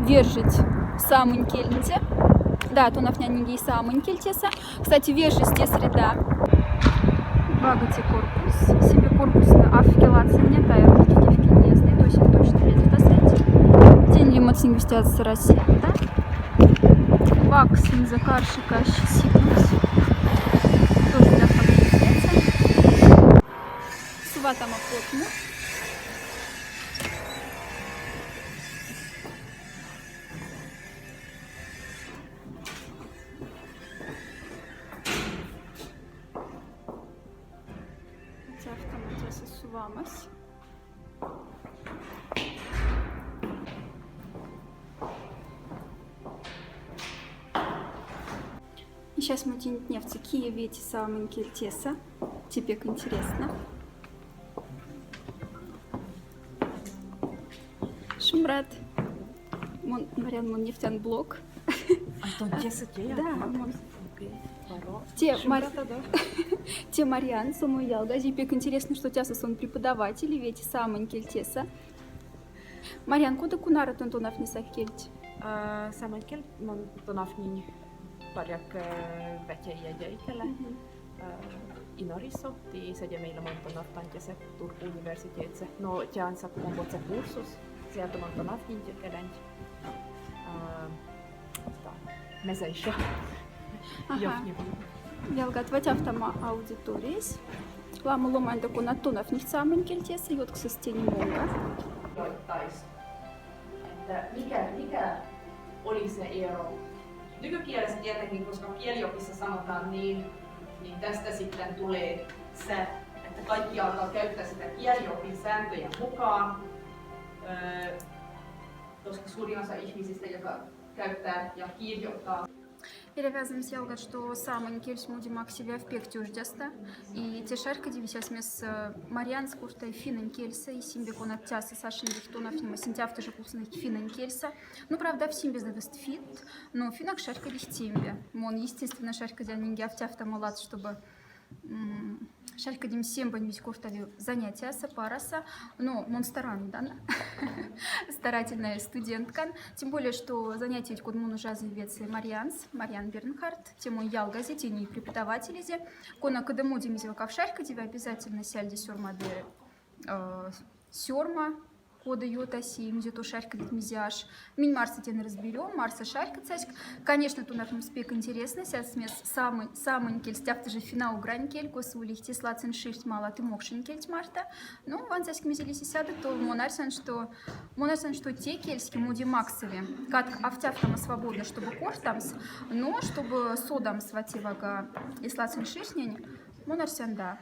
вержить самын келінде. Да, тунав нянеги самын келтеса. Кстати, вержисте среда. Вагати корпус. Себе корпусны аффикелация нет, а эротики не то есть точно лет в день лимоцингвистиация Россия, да? Вакс закаршика сигнус. Тоже для фагнистеца. Суватама потму. Автоматизация сувамас. Сейчас мы в Киеве эти самые кельтеса. Тебе интересно. Шумрат. Марьян, мон нефтян блок. А то теса те? Да. Да. Те Марьян, суму ялга. Тебе интересно, что у тебя сон преподаватели, ведь самые кельтеса. Марьян, куда кунара тонтонав не сахкельт? Самый кельт, мон тонав не parjak vetäjäjäikellä Inorisso, tiisedä meillä monta naftantjase Turku universiteetse. No, tiansa kumbotse kursus, sieltä monta naftintjäkelän. Meseissä. Ялгат в автома аудиторис. Ламу ломань таку на тонов них самын кельтеса, jotka se sitten monga. Että mikä oli se ero? Nykykielessä tietenkin, koska kieliopissa sanotaan niin tästä sitten tulee se, että kaikki alkaa käyttää sitä kieliopin sääntöjen mukaan, koska suurin osa ihmisistä, joka käyttää ja kirjoittaa. Перевязываем ялгат, что самый кельс муди максиве в пекте уждеста. И те шарка дивисяс мес Марьян скурта финен кельса и симбекон от тяса Сашин Лихтонов нема сентяв тоже курсных финен кельса. Ну, правда, в симбе завест фит, но финак шарка лихтимбе. Мон, естественно, шарка дянинги автяфта малат, чтобы шарка дим семба нивиськовтали занятия сапараса, но мон старан, да? Старательная студентка. Тем более, что занятия код мон уже заявится Марьян Бернхард, тему ялгази, тени преподаватели зе. Кона кадему демизива шарка тебе обязательно сяльди сёрмаде сёрма. Кода йотаси, где то шарка мизяж. Мин Марса тен разберем, Марса шарка цаськ. Конечно, тут на спек интересно. Сейчас смес самый кельстяв ты же финал грань кельку с улихти слацин шифт мало ты мокшин кельт Марта. Ну, ван цаськ мизелись и сяды, то монарсан, что те кельски муди максове. Как автяфтама свободно, чтобы кортамс, но чтобы содам свативага и слацин шишнень, монарсан да.